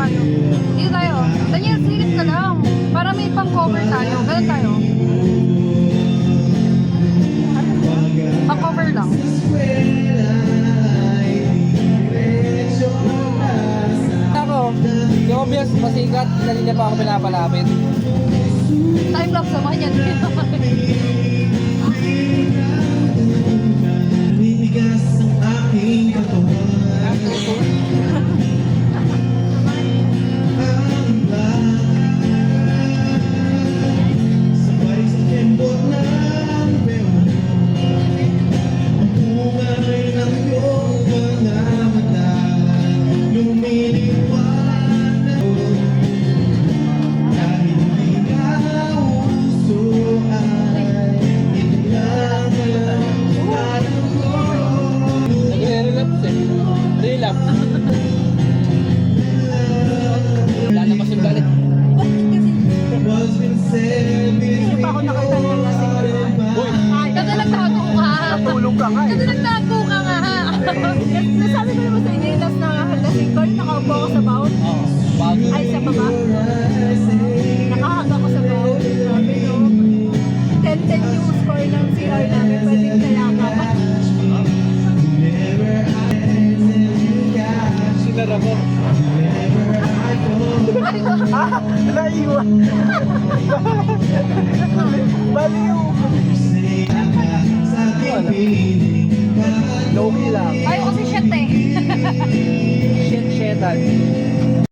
tayo. Dito tayo. Daniel, silip ka lang. Para may pang-cover tayo. Ganun tayo. Pang-cover lang. Ako, yung obvious, masikat, kanina pa ako pinapalapit. Time lapse naman yan. Ninigas ang aking katawan. Sabay sa tembot ng beo, ang bungay ng iyong mga mata, lumiliwanag kahit di ka uso ay ito lang ang alam ko. Nag-relapse eh. Relapse. Lalabas yung galit. Was been said between pa ako nakita ng lasing ko. Uy! Kasi nagtago ka. Natulog ka nga eh. Kasi nagtago ka nga. Nasabi ko naman sa inyo, tas na lasing ko, nakaupo ako sa baon. Oo, bago. Ay, sa baba. Nakahanga ko sa baon. Sabi no, 10-10 yung score ng CR namin, pwedeng kayakap. Sinara mo. Naiwan. Baliw. sa aking piling. Low-key lang. Ayaw kasi shit eh. Shit-shitan.